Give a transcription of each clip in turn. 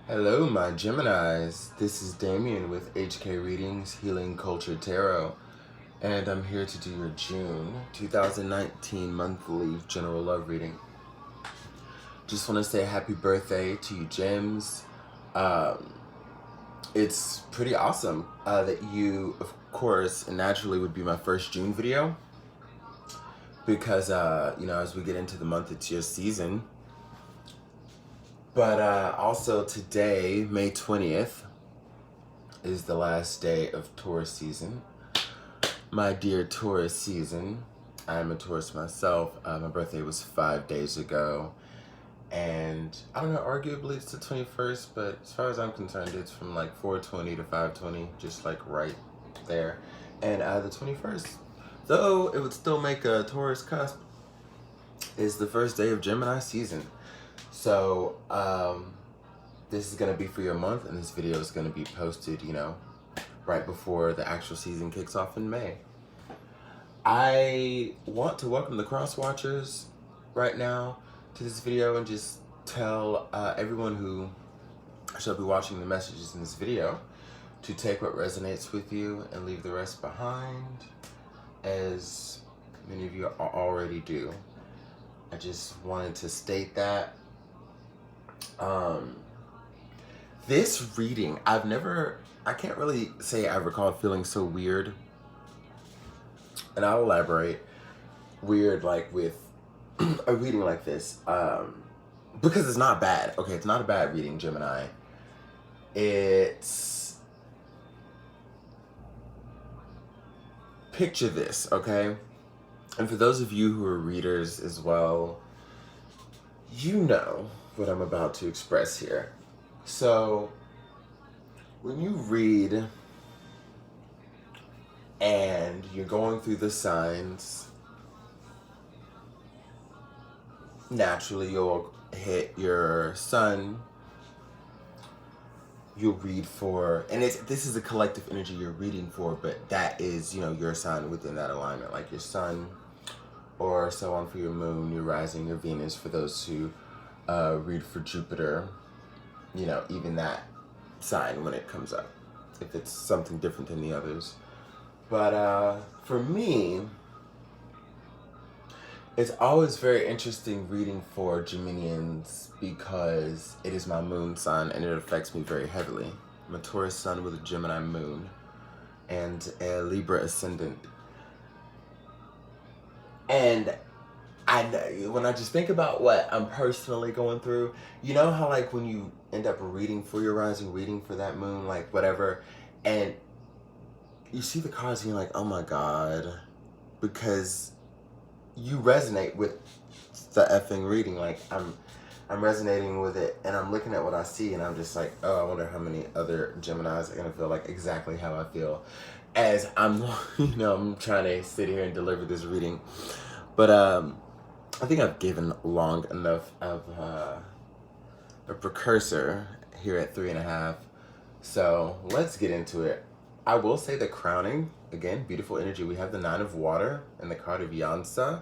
Hello, my Geminis. This is Damien with HK Readings Healing Culture Tarot, and I'm here to do your June 2019 monthly general love reading. Just want to say happy birthday to you, Gems. Um, it's pretty awesome that you, of course, naturally would be my first June video because, as we get into the month, it's your season. But also today, May 20th, is the last day of Taurus season. My dear Taurus season, I'm a Taurus myself. My birthday was 5 days ago. And I don't know, arguably it's the 21st, but as far as I'm concerned, it's from like 420 to 520, just like right there. And the 21st, though it would still make a Taurus cusp, is the first day of Gemini season. So, this is going to be for your month, and this video is going to be posted, right before the actual season kicks off in May. I want to welcome the cross watchers right now to this video and just tell everyone who shall be watching the messages in this video to take what resonates with you and leave the rest behind, as many of you already do. I just wanted to state that. This reading, I can't really say I recall feeling so weird, and I'll elaborate. Weird, like with a reading like this, because it's not bad. Okay, it's not a bad reading, Gemini. It's, picture this, okay? And for those of you who are readers as well, you know what I'm about to express here. So, when you read and you're going through the signs, naturally you'll hit your sun. You'll read for, and this is a collective energy you're reading for, but that is, your sign within that alignment, like your sun, or so on for your moon, your rising, your Venus, for those who read for Jupiter, even that sign when it comes up, if it's something different than the others. But for me, it's always very interesting reading for Geminians because it is my moon sign and it affects me very heavily. I'm a Taurus sun with a Gemini moon and a Libra ascendant. And when I just think about what I'm personally going through, you know how like when you end up reading for your rising, reading for that moon, like whatever, and you see the cards and you're like, oh my God, because you resonate with the effing reading. Like I'm resonating with it, and I'm looking at what I see, and I'm just like, oh, I wonder how many other Geminis are gonna feel like exactly how I feel as I'm, I'm trying to sit here and deliver this reading. But I think I've given long enough of a precursor here at 3.5. So let's get into it. I will say the crowning, again, beautiful energy. We have the 9 of Water and the card of Yansa,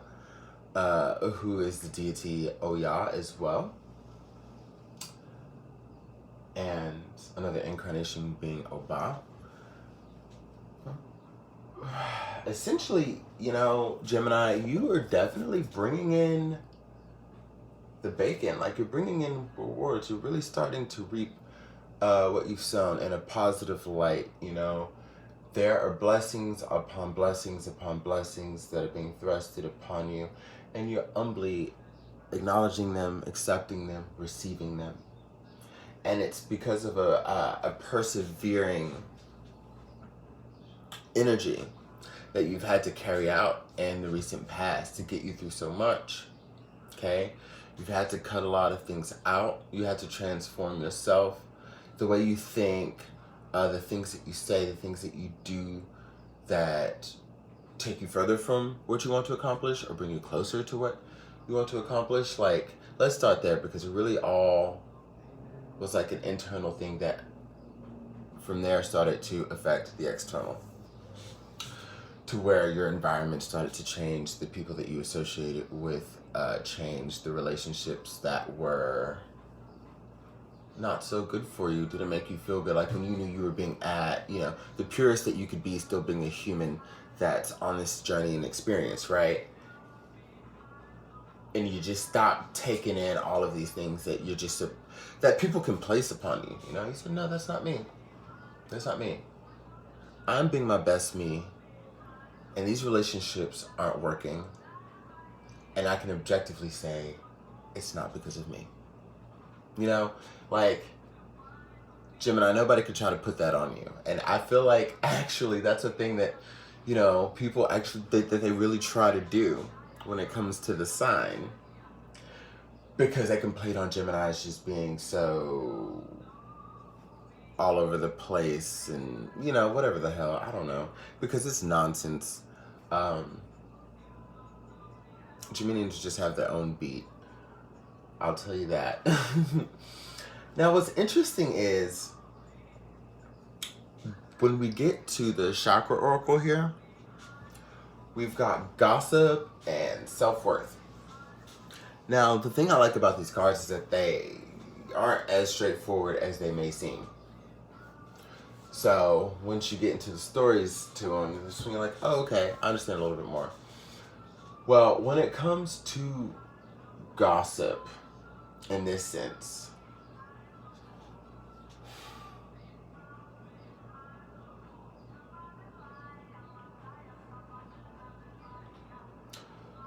who is the deity Oya as well. And another incarnation being Oba. Essentially, Gemini, you are definitely bringing in the bacon. Like, you're bringing in rewards. You're really starting to reap what you've sown in a positive light. There are blessings upon blessings upon blessings that are being thrusted upon you, and you're humbly acknowledging them, accepting them, receiving them. And it's because of a persevering energy that you've had to carry out in the recent past to get you through so much, okay? You've had to cut a lot of things out. You had to transform yourself, the way you think, the things that you say, the things that you do that take you further from what you want to accomplish or bring you closer to what you want to accomplish. Like, let's start there, because it really all was like an internal thing that from there started to affect the external, to where your environment started to change, the people that you associated with changed, the relationships that were not so good for you? Did it make you feel good? Like when you knew you were being the purest that you could be, still being a human that's on this journey and experience, right? And you just stop taking in all of these things that you're just, that people can place upon you. You know, you said, no, that's not me. That's not me. I'm being my best me, and these relationships aren't working. And I can objectively say, it's not because of me. You know, like, Gemini, nobody could try to put that on you. And I feel like, actually, that's a thing that, you know, people actually, that they really try to do when it comes to the sign. Because they can play it on Gemini as just being so all over the place and, you know, whatever the hell, I don't know. Because it's nonsense. Geminians just have their own beat. I'll tell you that. Now, what's interesting is when we get to the chakra oracle here, we've got gossip and self-worth. Now, the thing I like about these cards is that they aren't as straightforward as they may seem. So once you get into the stories to them, you're like, oh, okay, I understand a little bit more. Well, when it comes to gossip, in this sense,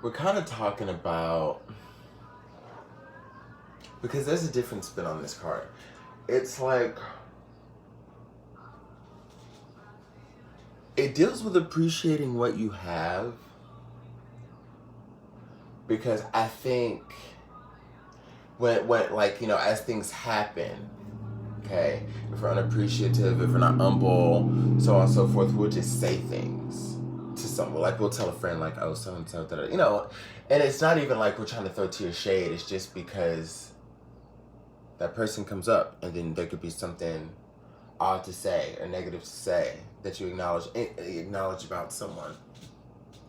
we're kind of talking about, because there's a different spin on this card. It's like, it deals with appreciating what you have, because I think when like, you know, as things happen, okay, if we're unappreciative, if we're not humble, so on and so forth, we'll just say things to someone. Like, we'll tell a friend, like, oh, so and so, you know, and it's not even like we're trying to throw to your shade. It's just because that person comes up, and then there could be something odd to say or negative to say that you acknowledge about someone,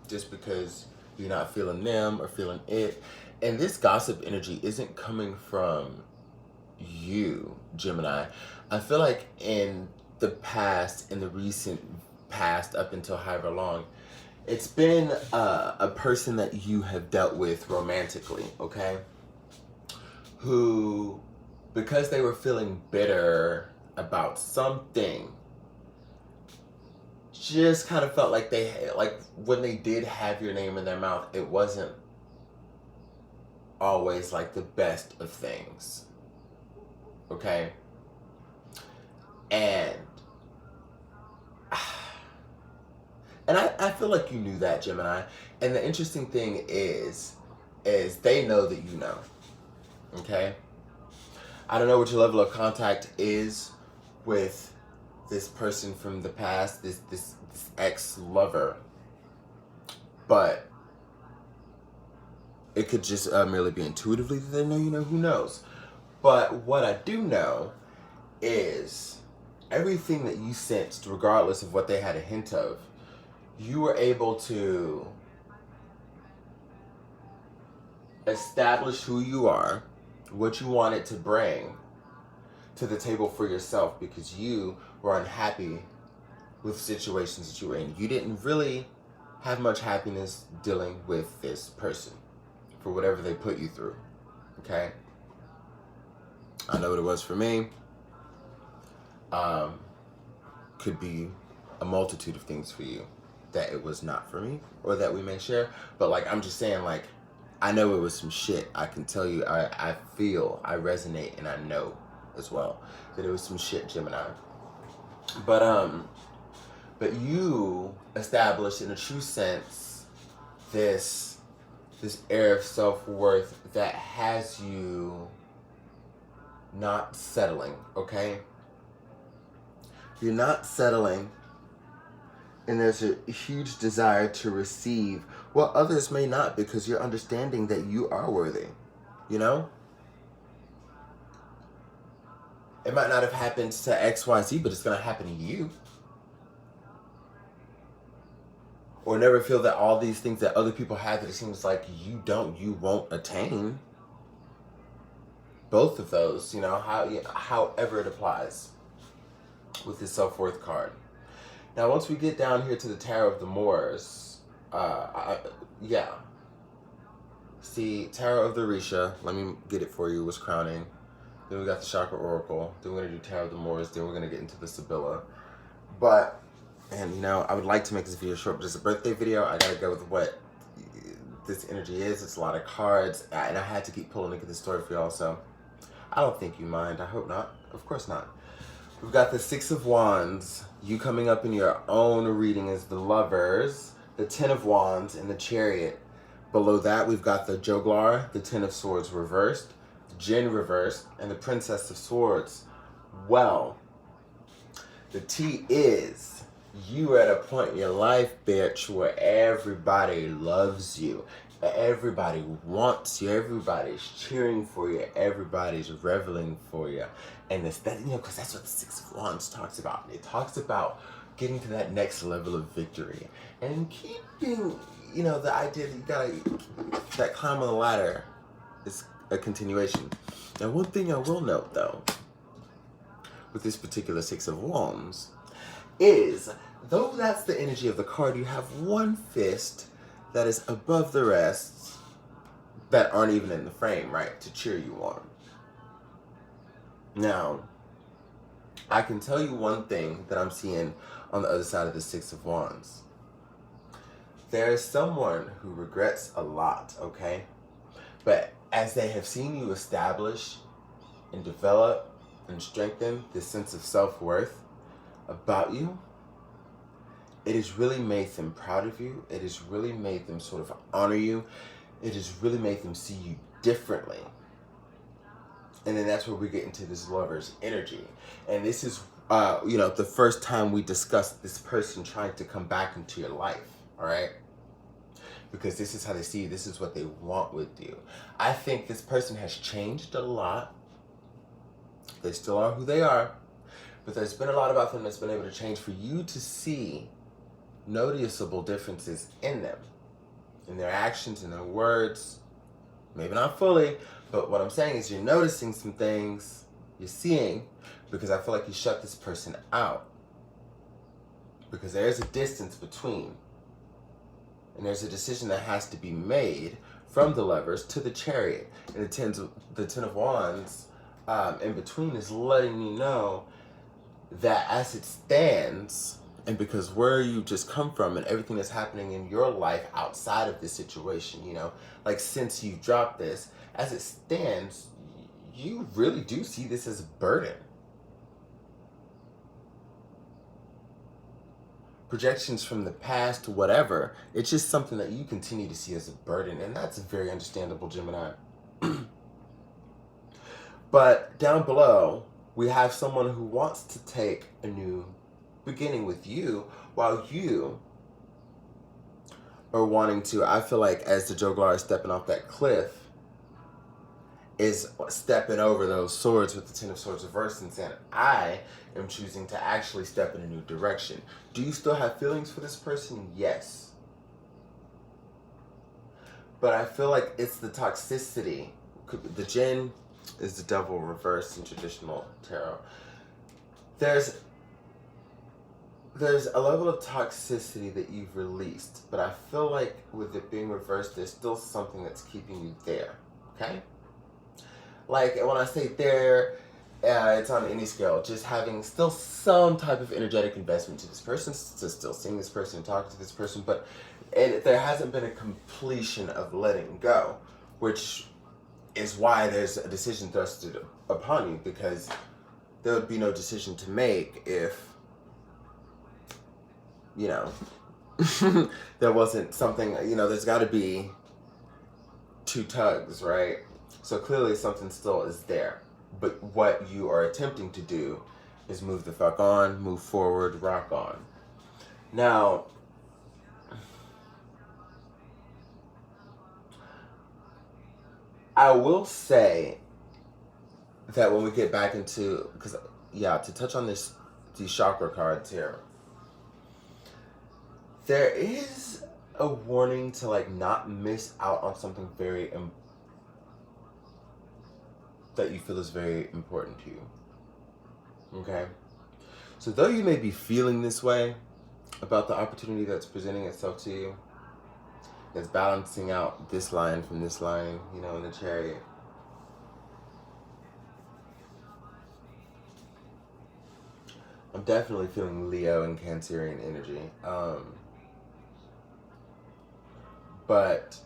just because you're not feeling them or feeling it. And this gossip energy isn't coming from you, Gemini. I feel like in the past, in the recent past, up until however long, it's been a person that you have dealt with romantically, okay? Who, because they were feeling bitter about something, just kind of felt like when they did have your name in their mouth, it wasn't always like the best of things, okay? And I feel like you knew that, Gemini. And the interesting thing is they know that you know, okay? I don't know what your level of contact is with this person from the past, this ex-lover, but it could just merely be intuitively that they know you know, who knows. But what I do know is everything that you sensed, regardless of what they had a hint of, you were able to establish who you are, what you wanted to bring to the table for yourself, because you were unhappy with situations that you were in. You didn't really have much happiness dealing with this person for whatever they put you through, okay? I know what it was for me. Could be a multitude of things for you that it was not for me, or that we may share. But like, I'm just saying, like, I know it was some shit. I can tell you, I feel, I resonate, and I know as well that it was some shit, Gemini. But you established in a true sense this air of self-worth that has you not settling, okay? You're not settling, and there's a huge desire to receive what others may not, because you're understanding that you are worthy, you know? It might not have happened to XYZ, but it's going to happen to you. Or never feel that all these things that other people have that it seems like you won't attain. both of those, you know, however it applies with the self-worth card. Now, once we get down here to the Tarot of the Moors, yeah. See, Tarot of the Orisha, let me get it for you, was crowning. Then we got the Chakra Oracle. Then we're going to do Tarot of the Moors. Then we're going to get into the Sibylla. But, and you know, I would like to make this video short, but it's a birthday video. I got to go with what this energy is. It's a lot of cards. And I had to keep pulling to get the story for y'all. So, I don't think you mind. I hope not. Of course not. We've got the Six of Wands. You coming up in your own reading as the Lovers. The Ten of Wands and the Chariot. Below that, we've got the Joglar, the Ten of Swords reversed, the Jinn reversed, and the Princess of Swords. Well, the tea is, you are at a point in your life, bitch, where everybody loves you. Everybody wants you. Everybody's cheering for you. Everybody's reveling for you. And it's that, you know, because that's what the Six of Wands talks about. It talks about getting to that next level of victory and keeping, you know, the idea that you gotta, that climb on the ladder is a continuation. Now, one thing I will note, though, with this particular Six of Wands, is, though that's the energy of the card, you have one fist that is above the rest that aren't even in the frame, right, to cheer you on. Now, I can tell you one thing that I'm seeing on the other side of the Six of Wands. There is someone who regrets a lot, okay? But as they have seen you establish and develop and strengthen this sense of self-worth about you, it has really made them proud of you. It has really made them sort of honor you. It has really made them see you differently. And then that's where we get into this Lover's energy. And this is, you know, the first time we discussed this person trying to come back into your life, all right? Because this is how they see you. This is what they want with you. I think this person has changed a lot. They still are who they are. But there's been a lot about them that's been able to change for you to see noticeable differences in them. In their actions, in their words. Maybe not fully, but what I'm saying is you're noticing some things, you're seeing, because I feel like you shut this person out. Because there's a distance between. And there's a decision that has to be made from the Lovers to the Chariot. And the Ten of Wands in between is letting you know that as it stands, and because where you just come from and everything that's happening in your life outside of this situation, you know, like since you dropped this, as it stands, you really do see this as a burden. Projections from the past, whatever, it's just something that you continue to see as a burden, and that's very understandable, Gemini. But down below, we have someone who wants to take a new beginning with you, while you are wanting to, I feel like as the Joglar is stepping off that cliff, is stepping over those swords with the Ten of Swords reversed and saying, I am choosing to actually step in a new direction. Do you still have feelings for this person? Yes. But I feel like it's the toxicity. The Jinn is the devil reversed in traditional tarot. There's a level of toxicity that you've released, but I feel like with it being reversed, there's still something that's keeping you there, okay? Like, when I say there, it's on any scale, just having still some type of energetic investment to this person, still seeing this person, talking to this person, but there hasn't been a completion of letting go, which is why there's a decision thrusted upon you, because there would be no decision to make if, you know, there wasn't something, you know, there's got to be two tugs, right? So clearly something still is there. But what you are attempting to do is move the fuck on, move forward, rock on. Now, I will say that when we get back into, because, yeah, to touch on these chakra cards here, there is a warning to, like, not miss out on something very important. that you feel is very important to you. Okay? So though you may be feeling this way about the opportunity that's presenting itself to you, that's balancing out this line from this line, you know, in the Chariot, I'm definitely feeling Leo and Cancerian energy. But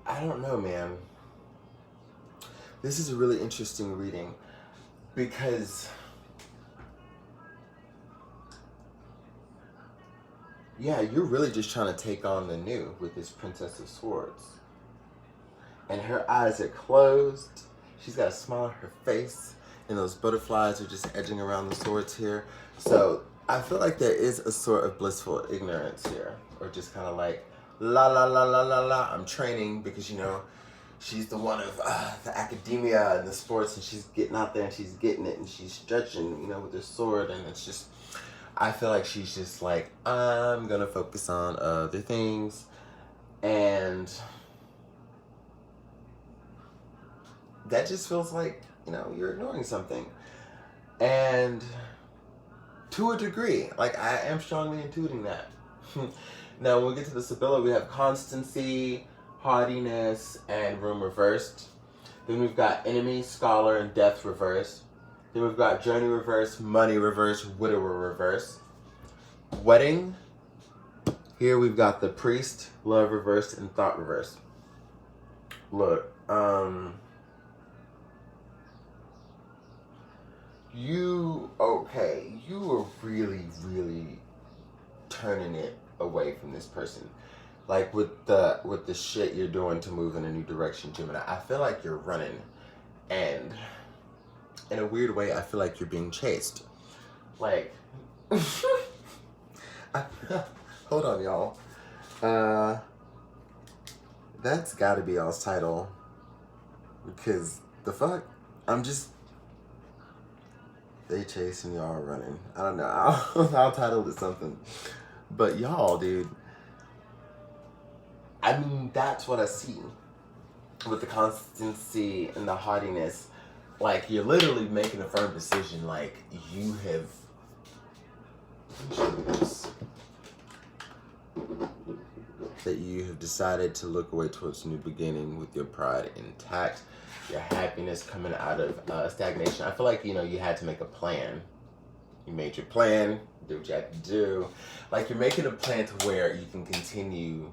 I don't know, man. This is a really interesting reading because yeah, you're really just trying to take on the new with this Princess of Swords. And her eyes are closed. She's got a smile on her face. And those butterflies are just edging around the swords here. So I feel like there is a sort of blissful ignorance here. Or just kind of like, la la la la la la. I'm training because, you know, she's the one of the academia and the sports. And she's getting out there and she's getting it. And she's stretching, you know, with her sword. And it's just, I feel like she's just like, I'm going to focus on other things. And that just feels like, you know, you're ignoring something. And to a degree, like I am strongly intuiting that. Now, when we get to the Sibylla, we have constancy, haughtiness, and room reversed. Then we've got enemy, scholar, and death reversed. Then we've got journey reversed, money reversed, widower reversed. Wedding. Here we've got the priest, love reversed, and thought reversed. Look, you are really, really turning it away from this person. Like with the shit you're doing to move in a new direction, Gemini. I feel like you're running, and in a weird way, I feel like you're being chased. Like, hold on, y'all. That's gotta be y'all's title. Because the fuck? They chasing y'all running. I don't know. I'll title it something. But y'all, dude. I mean, that's what I see. With the constancy and the haughtiness. Like, you're literally making a firm decision. Like, you have... that you have decided to look away towards a new beginning with your pride intact, your happiness coming out of stagnation. I feel like, you know, you had to make a plan. You made your plan, do what you had to do. Like, you're making a plan to where you can continue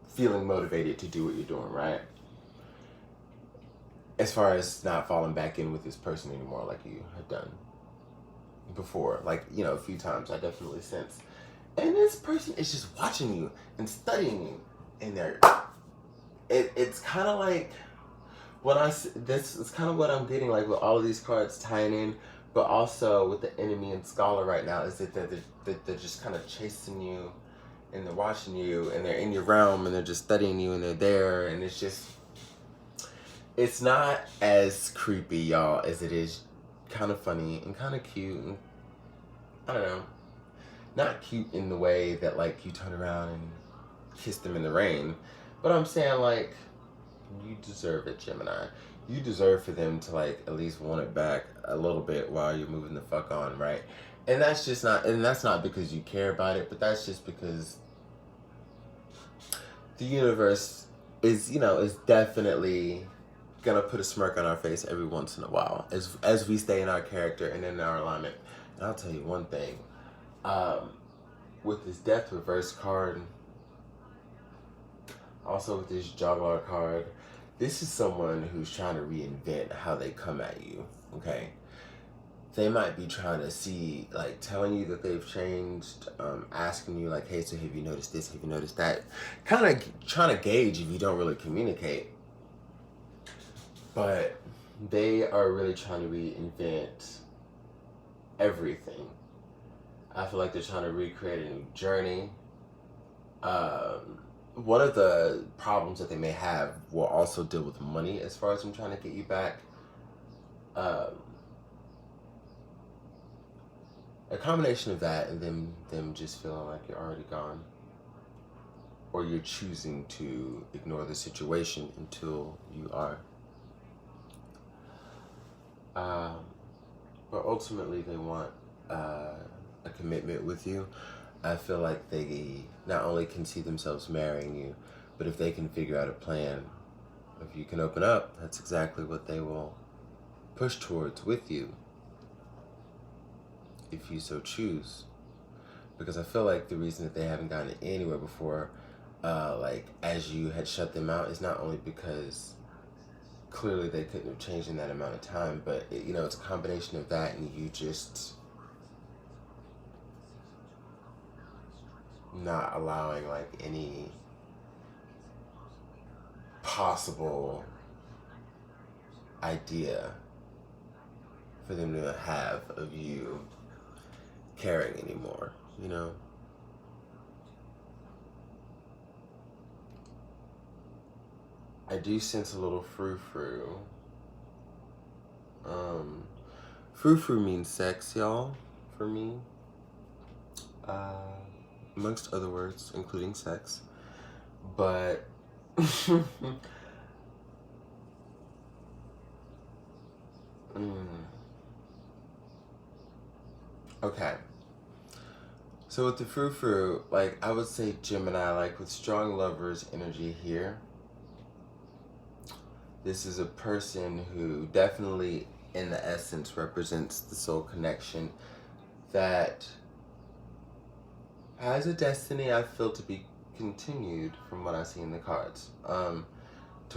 feeling motivated to do what you're doing, right? As far as not falling back in with this person anymore like you have done before. Like, you know, a few times I definitely sense. And this person is just watching you and studying you in there. It's kind of like this is kind of what I'm getting, like with all of these cards tying in, but also with the enemy and scholar right now is that they're just kind of chasing you, and they're watching you, and they're in your realm, and they're just studying you, and they're there, and it's just, it's not as creepy, y'all, as it is kind of funny and kind of cute, and I don't know. Not cute in the way that, like, you turn around and kiss them in the rain. But I'm saying, like, you deserve it, Gemini. You deserve for them to, like, at least want it back a little bit while you're moving the fuck on, right? And that's just not, and that's not because you care about it, but that's just because the universe is, you know, is definitely gonna put a smirk on our face every once in a while as we stay in our character and in our alignment. And I'll tell you one thing. With this death reverse card, also with this juggler card, this is someone who's trying to reinvent how they come at you, okay? They might be trying to see, like, telling you that they've changed, asking you, like, hey, so have you noticed this, have you noticed that? Kind of trying to gauge if you don't really communicate. But they are really trying to reinvent everything. I feel like they're trying to recreate a new journey. One of the problems that they may have will also deal with money as far as them trying to get you back. A combination of that and them just feeling like you're already gone. or you're choosing to ignore the situation until you are. But ultimately they want a commitment with you. I feel like they not only can see themselves marrying you, but if they can figure out a plan, if you can open up, that's exactly what they will push towards with you, if you so choose. Because I feel like the reason that they haven't gotten anywhere before, like as you had shut them out, is not only because clearly they couldn't have changed in that amount of time, but it's a combination of that and you just not allowing like any possible idea for them to have of you caring anymore, I do sense a little frou-frou. Frou-frou means sex, y'all, for me. Amongst other words, including sex. But okay. So with the frou-frou, like I would say Gemini, like with strong lovers energy here, this is a person who definitely in the essence represents the soul connection that has a destiny I feel to be continued from what I see in the cards. To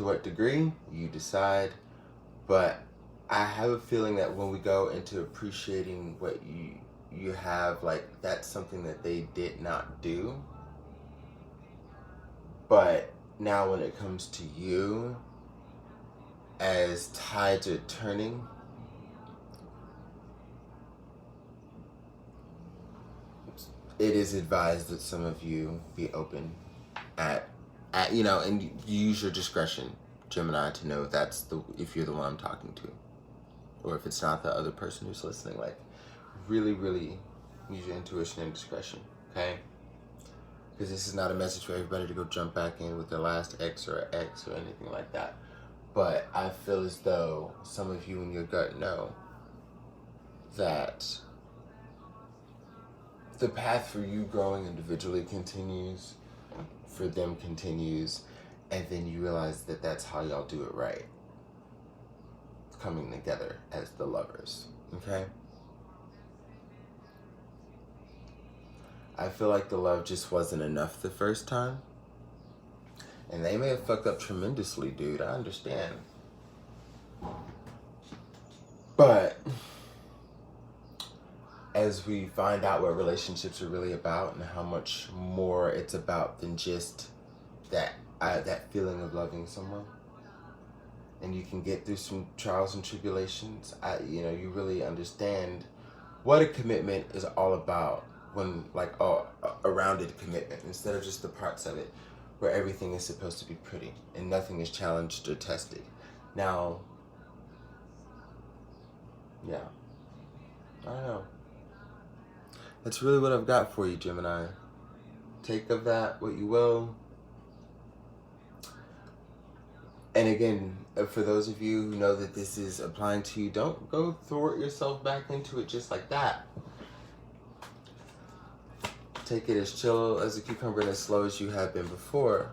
what degree, you decide, but I have a feeling that when we go into appreciating what you have, like that's something that they did not do. But now when it comes to you, as tides are turning, it is advised that some of you be open at and use your discretion, Gemini, to know if you're the one I'm talking to, or if it's not the other person who's listening. Like, really, really use your intuition and discretion, okay? Because this is not a message for everybody to go jump back in with their last ex or ex or anything like that. But I feel as though some of you in your gut know that the path for you growing individually continues, for them continues, and then you realize that that's how y'all do it right. Coming together as the lovers, okay? I feel like the love just wasn't enough the first time. And they may have fucked up tremendously, dude. I understand. But as we find out what relationships are really about and how much more it's about than just that feeling of loving someone, and you can get through some trials and tribulations, you really understand what a commitment is all about, when like a rounded commitment instead of just the parts of it where everything is supposed to be pretty and nothing is challenged or tested. Now, yeah, I don't know. That's really what I've got for you, Gemini. Take of that what you will. And again, for those of you who know that this is applying to you, don't go thwart yourself back into it just like that. Take it as chill as a cucumber and as slow as you have been before,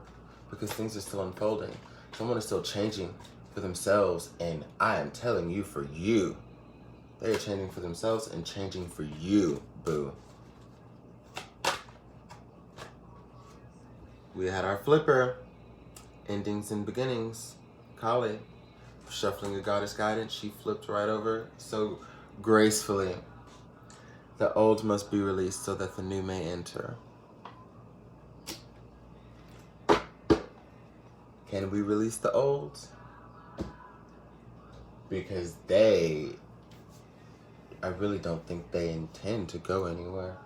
because things are still unfolding. Someone is still changing for themselves, and I am telling you, for you. They are changing for themselves and changing for you, boo. We had our flipper. Endings and beginnings. Kali. Shuffling a goddess guidance. She flipped right over so gracefully. The old must be released so that the new may enter. Can we release the old? Because I really don't think they intend to go anywhere.